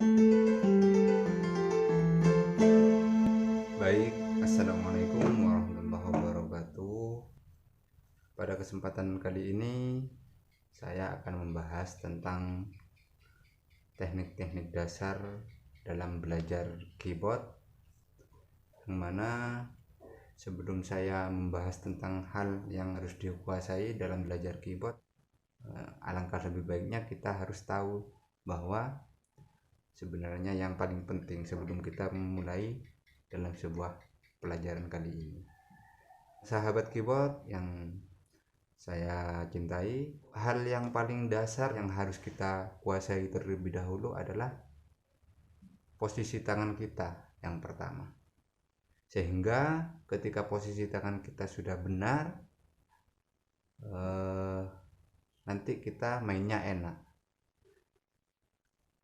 Baik, Assalamualaikum warahmatullahi wabarakatuh. Pada kesempatan kali ini saya akan membahas tentang teknik-teknik dasar dalam belajar keyboard, yang mana sebelum saya membahas tentang hal yang harus dikuasai dalam belajar keyboard, alangkah lebih baiknya kita harus tahu bahwa sebenarnya yang paling penting sebelum kita memulai dalam sebuah pelajaran kali ini. Sahabat keyboard yang saya cintai, hal yang paling dasar yang harus kita kuasai terlebih dahulu adalah posisi tangan kita yang pertama. Sehingga ketika posisi tangan kita sudah benar, nanti kita mainnya enak.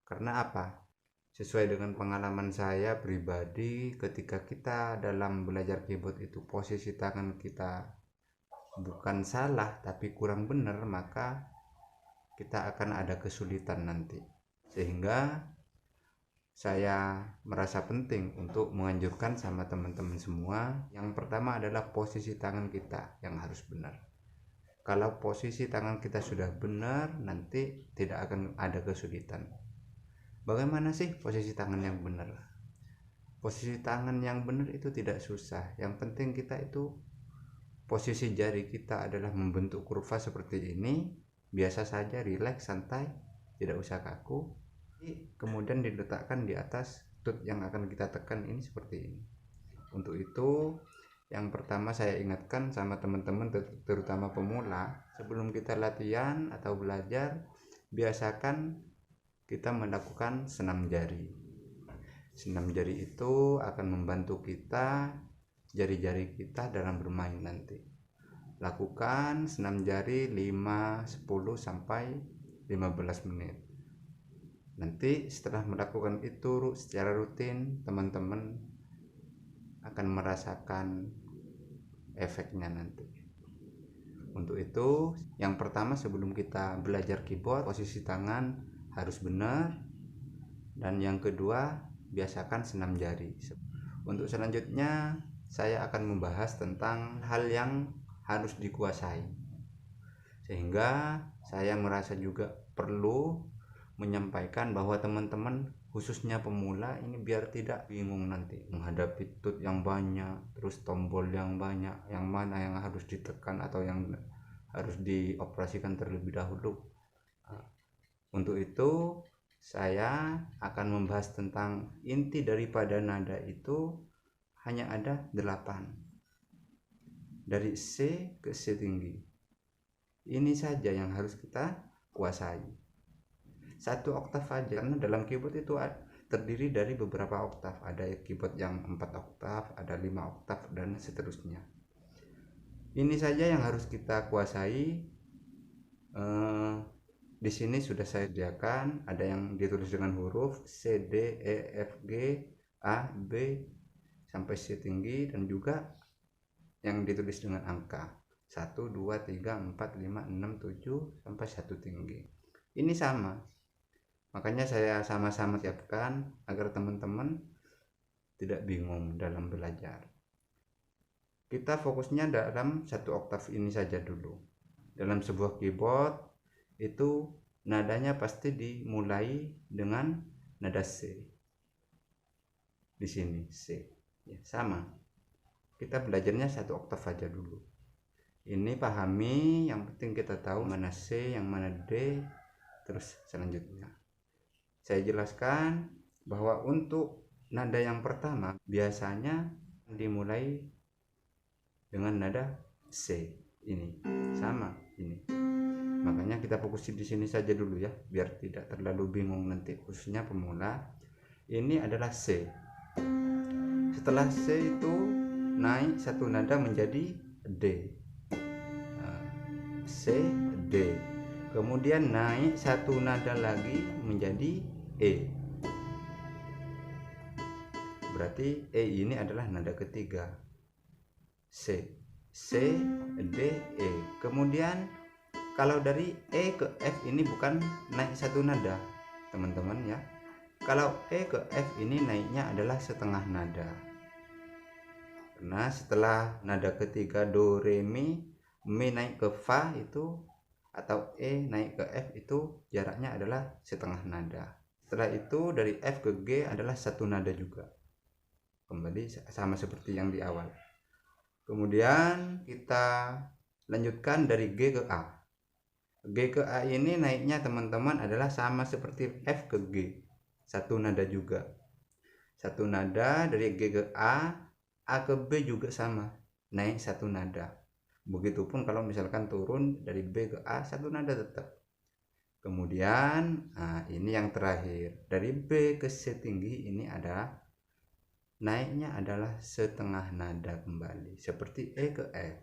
Karena apa? Sesuai dengan pengalaman saya pribadi, ketika kita dalam belajar keyboard itu posisi tangan kita bukan salah tapi kurang benar, maka kita akan ada kesulitan nanti. Sehingga saya merasa penting untuk menganjurkan sama teman-teman semua, yang pertama adalah posisi tangan kita yang harus benar. Kalau posisi tangan kita sudah benar, nanti tidak akan ada kesulitan. Bagaimana sih posisi tangan yang benar? Posisi tangan yang benar itu tidak susah. Yang penting kita itu posisi jari kita adalah membentuk kurva seperti ini. Biasa saja, rileks, santai, tidak usah kaku. Kemudian diletakkan di atas tut yang akan kita tekan ini seperti ini. Untuk itu, yang pertama saya ingatkan sama teman-teman terutama pemula, sebelum kita latihan atau belajar, biasakan kita melakukan senam jari. Senam jari itu akan membantu kita, jari-jari kita dalam bermain nanti. Lakukan senam jari 5, 10 sampai 15 menit. Nanti setelah melakukan itu secara rutin, teman-teman akan merasakan efeknya nanti. Untuk itu, yang pertama sebelum kita belajar keyboard, posisi tangan harus benar, dan yang kedua biasakan senam jari. Untuk selanjutnya saya akan membahas tentang hal yang harus dikuasai, sehingga saya merasa juga perlu menyampaikan bahwa teman-teman khususnya pemula ini biar tidak bingung nanti menghadapi tut yang banyak, terus tombol yang banyak, yang mana yang harus ditekan atau yang harus dioperasikan terlebih dahulu. Untuk itu saya akan membahas tentang inti daripada nada itu hanya ada 8. Dari C ke C tinggi. Ini saja yang harus kita kuasai. 1 oktav aja, karena dalam keyboard itu terdiri dari beberapa oktav. Ada keyboard yang 4 oktav, ada 5 oktav, dan seterusnya. Ini saja yang harus kita kuasai. Di sini sudah saya sediakan, ada yang ditulis dengan huruf C, D, E, F, G, A, B sampai C tinggi, dan juga yang ditulis dengan angka 1, 2, 3, 4, 5, 6, 7 sampai 1 tinggi. Ini sama. Makanya saya sama-sama siapkan agar teman-teman tidak bingung dalam belajar. Kita fokusnya dalam 1 oktav ini saja dulu. Dalam sebuah keyboard itu nadanya pasti dimulai dengan nada C. Di sini C. Ya, sama. Kita belajarnya 1 oktav aja dulu. Ini pahami, yang penting kita tahu mana C, yang mana D, terus selanjutnya. Saya jelaskan bahwa untuk nada yang pertama biasanya dimulai dengan nada C. Ini sama ini. Makanya kita fokus di sini saja dulu ya, biar tidak terlalu bingung nanti khususnya pemula. Ini adalah C. Setelah C itu naik 1 nada menjadi D. C, D. Kemudian naik 1 nada lagi menjadi E. Berarti E ini adalah nada ketiga. C, C, D, E. Kemudian kalau dari E ke F ini bukan naik 1 nada, teman-teman ya. Kalau E ke F ini naiknya adalah setengah nada. Karena setelah nada ketiga do re mi naik ke fa itu, atau E naik ke F itu jaraknya adalah setengah nada. Setelah itu dari F ke G adalah satu nada juga, kembali sama seperti yang di awal. Kemudian kita lanjutkan dari G ke A. G ke A ini naiknya teman-teman adalah sama seperti F ke G, satu nada juga. Satu nada dari G ke A ke B juga sama, naik satu nada. Begitupun kalau misalkan turun dari B ke A, satu nada tetap. Kemudian ini yang terakhir, dari B ke C tinggi ini ada naiknya adalah setengah nada kembali, seperti E ke F.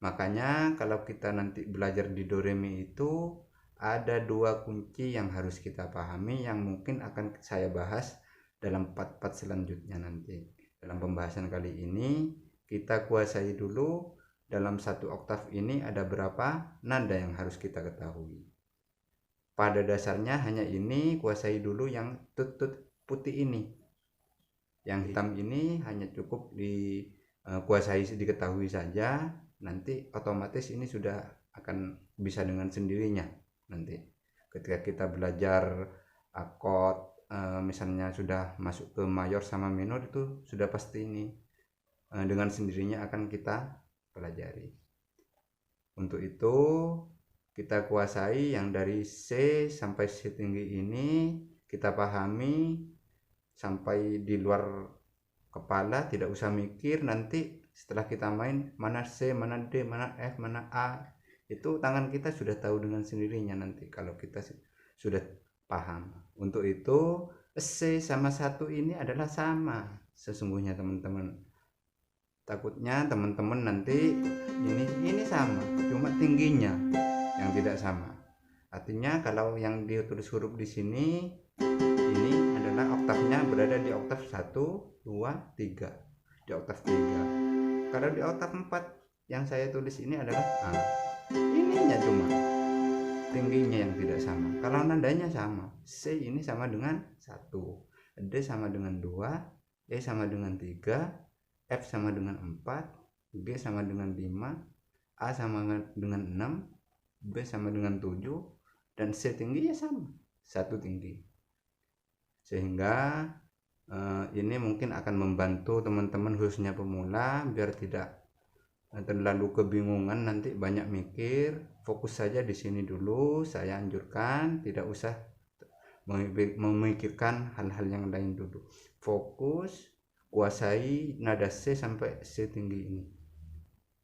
Makanya kalau kita nanti belajar di do re mi itu ada dua kunci yang harus kita pahami, yang mungkin akan saya bahas dalam part-part selanjutnya nanti. Dalam pembahasan kali ini kita kuasai dulu dalam satu oktav ini ada berapa nada yang harus kita ketahui. Pada dasarnya hanya ini, kuasai dulu yang tutut putih ini. Yang hitam ini hanya cukup dikuasai, diketahui saja. Nanti otomatis ini sudah akan bisa dengan sendirinya nanti ketika kita belajar akord, misalnya sudah masuk ke mayor sama minor, itu sudah pasti ini dengan sendirinya akan kita pelajari. Untuk itu kita kuasai yang dari C sampai C tinggi ini, kita pahami sampai di luar kepala, tidak usah mikir. Nanti setelah kita main mana C, mana D, mana F, mana A, itu tangan kita sudah tahu dengan sendirinya nanti kalau kita sudah paham. Untuk itu C sama 1 ini adalah sama sesungguhnya teman-teman. Takutnya teman-teman nanti ini sama, cuma tingginya yang tidak sama. Artinya kalau yang ditulis huruf di sini ini adalah oktavnya berada di oktav 1, 2, 3, di oktav 3. Kalau di oktav 4 yang saya tulis ini adalah ininya cuma tingginya yang tidak sama. Kalau nadanya sama, C ini sama dengan 1, D sama dengan 2, E sama dengan 3, F sama dengan 4, G sama dengan 5, A sama dengan 6, B sama dengan 7, dan C tinggi ya sama, 1 tinggi. Sehingga ini mungkin akan membantu teman-teman khususnya pemula biar tidak terlalu kebingungan nanti banyak mikir. Fokus saja di sini dulu, saya anjurkan tidak usah memikirkan hal-hal yang lain dulu. Fokus kuasai nada C sampai C tinggi ini.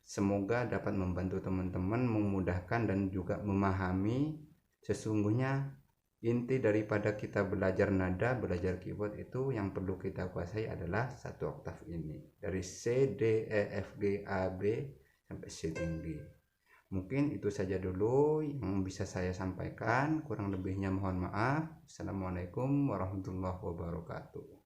Semoga dapat membantu teman-teman, memudahkan dan juga memahami sesungguhnya inti daripada kita belajar nada, belajar keyboard itu yang perlu kita kuasai adalah satu oktav ini, dari C, D, E, F, G, A, B sampai C tinggi. Mungkin itu saja dulu yang bisa saya sampaikan, kurang lebihnya mohon maaf. Assalamualaikum warahmatullahi wabarakatuh.